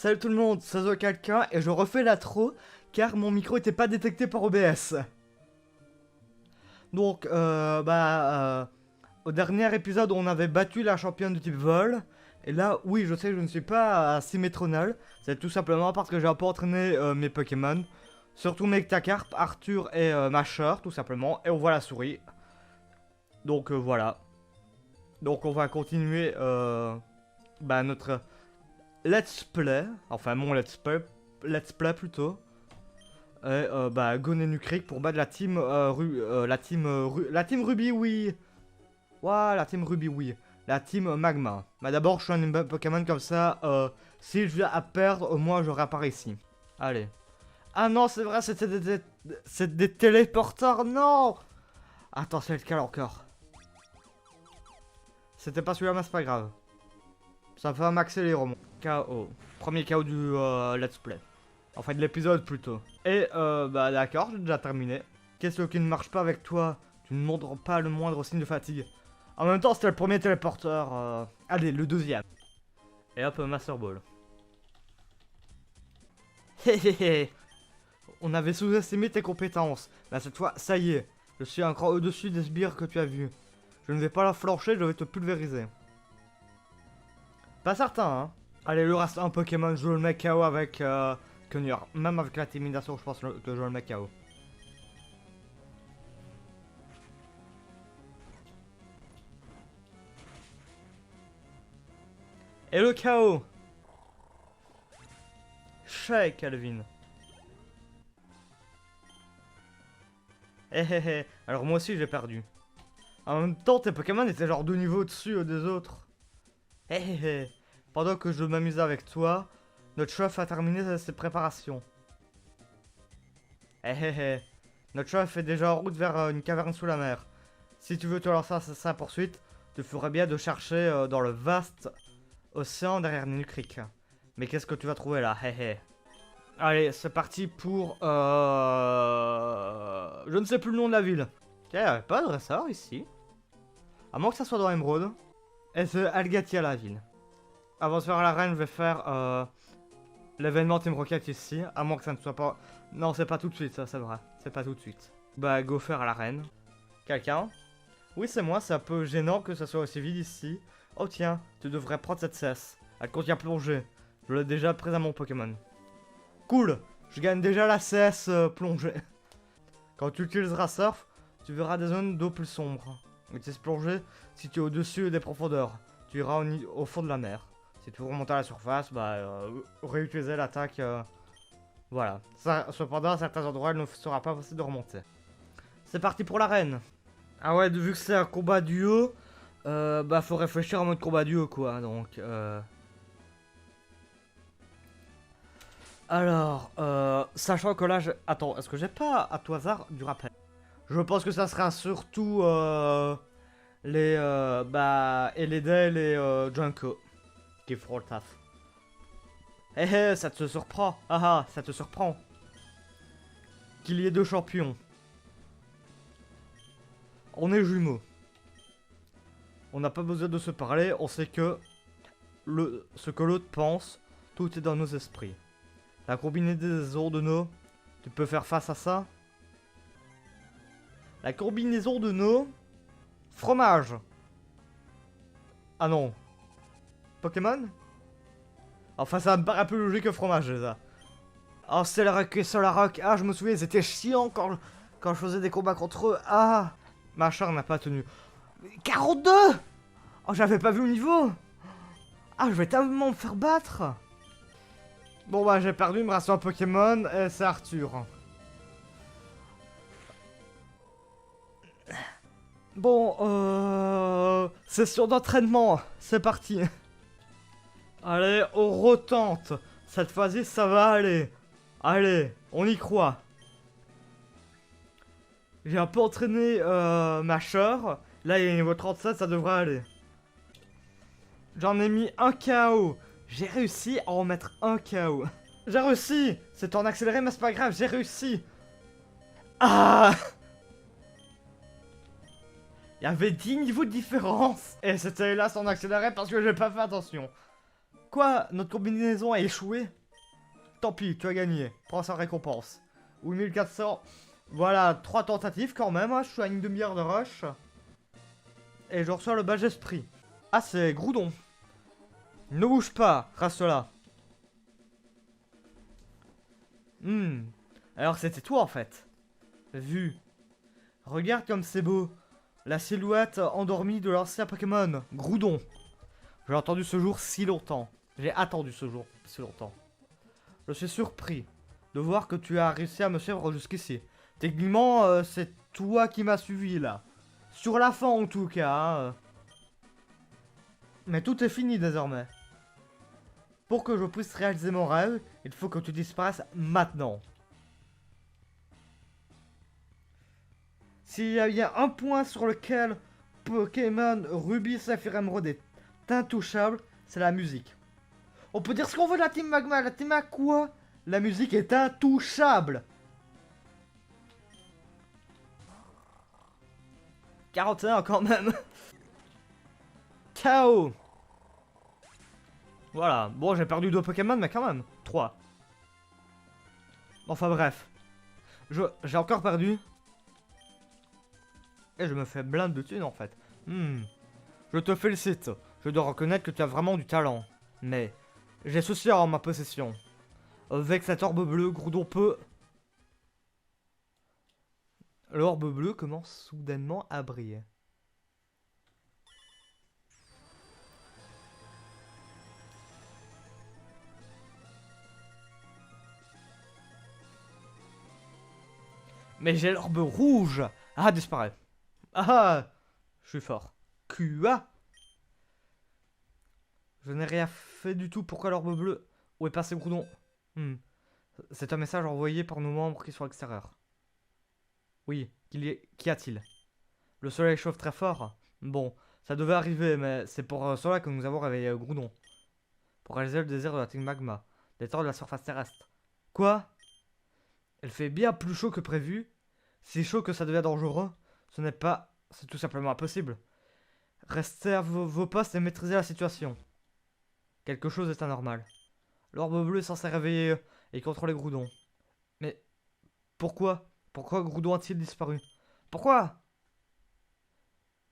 Salut tout le monde, c'est quelqu'un et je refais l'intro car mon micro était pas détecté par OBS. Donc, au dernier épisode, on avait battu la championne de type vol. Et là, oui, je sais que je ne suis pas symétronal. C'est tout simplement parce que j'ai un peu entraîné mes Pokémon. Surtout mes Tacarp, Arthur et Macheur, tout simplement. Et on voit la souris. Donc, voilà. Donc, on va continuer notre let's play. Enfin, mon let's play plutôt. Et Gon Creek pour battre la team la team Ruby, oui. Ouah, la team Ruby, oui. La team Magma. Bah d'abord, je suis un Pokémon comme ça. Si je viens à perdre, au moins je réapparais ici. Allez. Ah non, c'est vrai, c'était des téléporteurs, non. Attends, c'est lequel encore? C'était pas celui-là, mais c'est pas grave. Ça va m'accélérer au moins. KO. Premier KO du let's play. Enfin, de l'épisode plutôt. Et d'accord, j'ai déjà terminé. Qu'est-ce qui ne marche pas avec toi? Tu ne montres pas le moindre signe de fatigue. En même temps, c'était le premier téléporteur. Allez, le deuxième. Et hop, Master Ball. Hehehe. On avait sous-estimé tes compétences. Mais cette fois, ça y est. Je suis encore au-dessus des sbires que tu as vus. Je ne vais pas la flancher, je vais te pulvériser. Pas certain, hein. Allez, le reste un Pokémon, je le mets KO avec Kenur. Même avec l'intimidation, je pense que je le mets KO. Et le KO. Chez Calvin. Alors moi aussi j'ai perdu. En même temps, tes Pokémon étaient genre 2 niveaux au-dessus des autres. Pendant que je m'amusais avec toi, notre chef a terminé ses préparations. Notre chef est déjà en route vers une caverne sous la mer. Si tu veux te lancer à sa poursuite, tu ferais bien de chercher dans le vaste océan derrière Nenu Creek. Mais qu'est-ce que tu vas trouver là? Allez, c'est parti pour... Je ne sais plus le nom de la ville. Il n'y avait pas de dresseur ici. À moins que ça soit dans Emerald. Et c'est Algatia la ville. Avant de faire l'arène, je vais faire l'événement Team Rocket ici. À moins que ça ne soit pas... Non, c'est pas tout de suite, ça c'est vrai. C'est pas tout de suite. Bah, go faire l'arène. Quelqu'un? Oui, c'est moi, c'est un peu gênant que ça soit aussi vide ici. Oh tiens, tu devrais prendre cette cesse. Elle contient plongée. Je l'ai déjà prise à mon Pokémon. Cool, je gagne déjà la CS plongée. Quand tu utiliseras Surf, tu verras des zones d'eau plus sombres. Utilise plongée si tu es au-dessus des profondeurs. Tu iras au fond de la mer. Si tu veux remonter à la surface, réutiliser l'attaque. Voilà. Cependant, à certains endroits, il ne sera pas possible de remonter. C'est parti pour l'arène. Ah ouais, vu que c'est un combat duo, faut réfléchir en mode combat duo, quoi. Donc, Alors, sachant que là, attends, est-ce que j'ai pas à tout hasard du rappel? Je pense que ça sera surtout les Eledel et Junko qui feront le taf. Ça te surprend. Ah ça te surprend. Qu'il y ait deux champions. On est jumeaux. On n'a pas besoin de se parler, on sait que ce que l'autre pense, tout est dans nos esprits. La combinaison de nos... Tu peux faire face à ça? La combinaison de nos... Fromage. Ah non. Pokémon? Enfin, ça me paraît plus logique que fromage, ça. Oh, c'est la rock et Solarock. Ah, je me souviens, c'était chiant quand je faisais des combats contre eux. Ah, ma char n'a pas tenu. 42! Oh, j'avais pas vu le niveau. Ah, je vais tellement me faire battre. Bon bah j'ai perdu, il me reste un Pokémon et c'est Arthur. Bon, session d'entraînement, c'est parti. Allez, on retente. Cette fois-ci, ça va aller. Allez, on y croit. J'ai un peu entraîné ma chère. Là, il est niveau 37, ça devrait aller. J'en ai mis un KO. J'ai réussi à en mettre un KO. J'ai réussi. C'est en accéléré, mais c'est pas grave, j'ai réussi. Ah. Il y avait 10 niveaux de différence. Et c'était hélas en accéléré parce que j'ai pas fait attention. Quoi? Notre combinaison a échoué? tant pis, tu as gagné. Prends sa récompense. Oui, 1400. Voilà, 3 tentatives quand même. Hein. Je suis à une demi-heure de rush. Et je reçois le badge esprit. Ah, c'est Groudon. Ne bouge pas, reste là. Alors c'était toi en fait. Vu. Regarde comme c'est beau. La silhouette endormie de l'ancien Pokémon, Groudon. J'ai attendu ce jour si longtemps. J'ai attendu ce jour si longtemps. Je suis surpris de voir que tu as réussi à me suivre jusqu'ici. Techniquement, c'est toi qui m'as suivi là. Sur la fin en tout cas. Hein. Mais tout est fini désormais. Pour que je puisse réaliser mon rêve, il faut que tu disparaisses maintenant. S'il y a bien un point sur lequel Pokémon Ruby, Saphir, Emerald est intouchable, c'est la musique. On peut dire ce qu'on veut de la Team Magma, la Team Aqua, la musique est intouchable. 41 quand même. KO. Voilà, bon j'ai perdu 2 Pokémon mais quand même, 3. Enfin bref. J'ai encore perdu. Et je me fais blinde de thunes en fait. Je te félicite. Je dois reconnaître que tu as vraiment du talent. Mais j'ai ceci en ma possession. Avec cette orbe bleue, Groudon peut... L'orbe bleue commence soudainement à briller. Mais j'ai l'orbe rouge. Ah, disparaît. Ah, je suis fort. QA. Je n'ai rien fait du tout. Pourquoi l'orbe bleue? Où est passé Groudon? C'est un message envoyé par nos membres qui sont à l'extérieur. Oui, qu'y a-t-il? Le soleil chauffe très fort. Bon, ça devait arriver, mais c'est pour cela que nous avons réveillé Groudon. Pour réaliser le désir de la Team Magma. Détendre de la surface terrestre. Quoi? Elle fait bien plus chaud que prévu. Si chaud que ça devient dangereux. Ce n'est pas... C'est tout simplement impossible. Restez à vos postes et maîtrisez la situation. Quelque chose est anormal. L'orbe bleu est censé réveiller et contrôler Groudon. Mais... Pourquoi? Pourquoi Groudon a-t-il disparu? Pourquoi?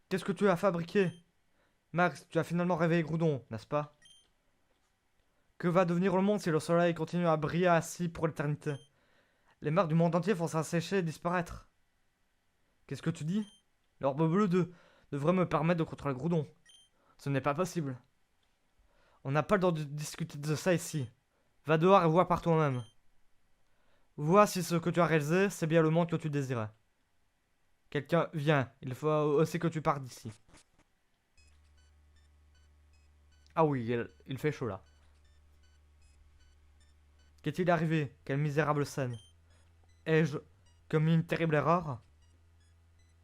Qu'est-ce que tu as fabriqué? Max, tu as finalement réveillé Groudon, n'est-ce pas? Que va devenir le monde si le soleil continue à briller ainsi pour l'éternité? Les marques du monde entier vont s'assécher et disparaître. Qu'est-ce que tu dis? L'orbe bleu devrait me permettre de contrôler Groudon. Ce n'est pas possible. On n'a pas le temps de discuter de ça ici. Va dehors et vois par toi-même. Vois si ce que tu as réalisé, c'est bien le monde que tu désirais. Quelqu'un vient. Il faut aussi que tu partes d'ici. Ah oui, il fait chaud là. Qu'est-il arrivé? Quelle misérable scène. Ai-je commis une terrible erreur?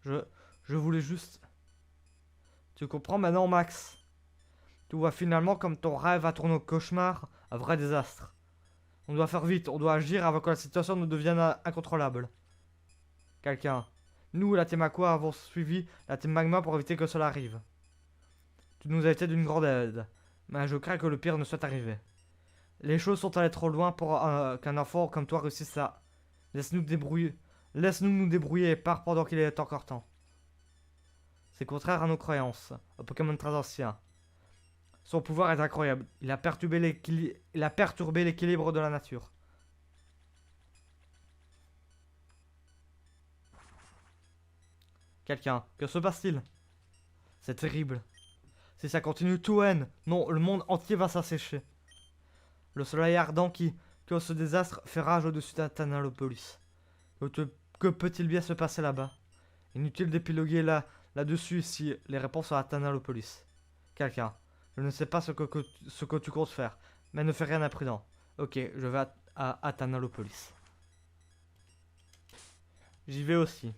Je voulais juste... Tu comprends maintenant, Max? Tu vois finalement comme ton rêve a tourné au cauchemar, un vrai désastre. On doit faire vite, on doit agir avant que la situation ne devienne incontrôlable. Quelqu'un. Nous, la Team Aqua, avons suivi la Team Magma pour éviter que cela arrive. Tu nous as été d'une grande aide, mais je crains que le pire ne soit arrivé. Les choses sont allées trop loin pour qu'un enfant comme toi réussisse à... Laisse-nous nous débrouiller et pars pendant qu'il est encore temps. C'est contraire à nos croyances, un Pokémon très ancien. Son pouvoir est incroyable. Il a perturbé l'équilibre de la nature. Quelqu'un. Que se passe-t-il? C'est terrible. Si ça continue, tout haine. Non, le monde entier va s'assécher. Le soleil ardent qui cause ce désastre fait rage au-dessus d'Athanalopolis. Que peut-il bien se passer là-bas? Inutile d'épiloguer là-dessus ici les réponses sont à Athanalopolis. Quelqu'un. Je ne sais pas ce que tu comptes faire, mais ne fais rien d'imprudent. Ok, je vais à Athanalopolis. J'y vais aussi.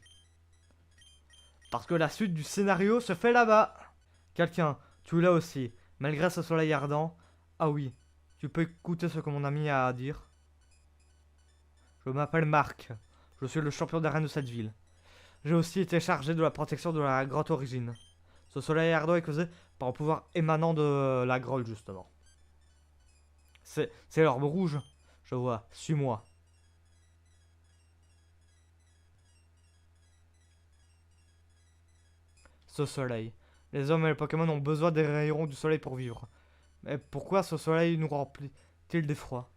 Parce que la suite du scénario se fait là-bas. Quelqu'un, tu es là aussi, malgré ce soleil ardent. Ah oui, tu peux écouter ce que mon ami a à dire. Je m'appelle Marc. Je suis le champion d'arène de cette ville. J'ai aussi été chargé de la protection de la grotte origine. Ce soleil ardent est causé par un pouvoir émanant de la grotte, justement. C'est l'orbe rouge. Je vois, suis-moi. Ce soleil. Les hommes et les Pokémon ont besoin des rayons du soleil pour vivre. Mais pourquoi ce soleil nous remplit-il d'effroi?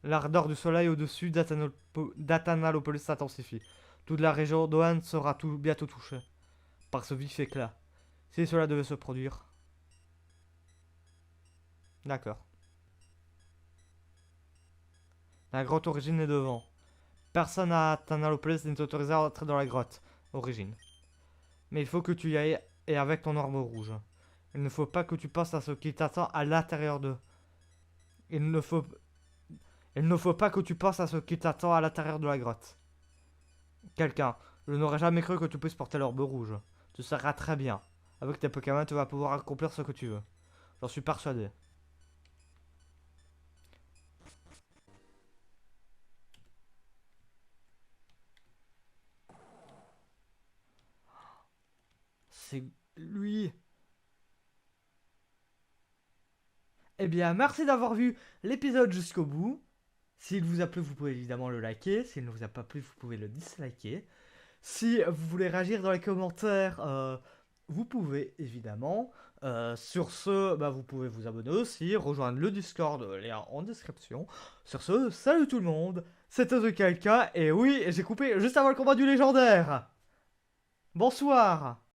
L'ardeur du soleil au-dessus d'Athanalopolis s'intensifie. Toute la région d'Ohan sera bientôt touchée par ce vif éclat. Si cela devait se produire. D'accord. La grotte origine est devant. Personne à Athanalopolis n'est autorisé à entrer dans la grotte origine. Mais il faut que tu y ailles et avec ton arme rouge. Il ne faut pas que tu passes à ce qui t'attend à l'intérieur de... Il ne faut... Il ne faut pas que tu penses à ce qui t'attend à l'intérieur de la grotte. Quelqu'un, je n'aurais jamais cru que tu puisses porter l'orbe rouge. Tu seras très bien. Avec tes Pokémon, tu vas pouvoir accomplir ce que tu veux. J'en suis persuadé. C'est lui. Eh bien, merci d'avoir vu l'épisode jusqu'au bout. S'il vous a plu, vous pouvez évidemment le liker. S'il ne vous a pas plu, vous pouvez le disliker. Si vous voulez réagir dans les commentaires, vous pouvez évidemment. Sur ce, bah, vous pouvez vous abonner aussi, rejoindre le Discord, lien en description. Sur ce, salut tout le monde, c'était The Kalka, et oui, j'ai coupé juste avant le combat du légendaire. Bonsoir.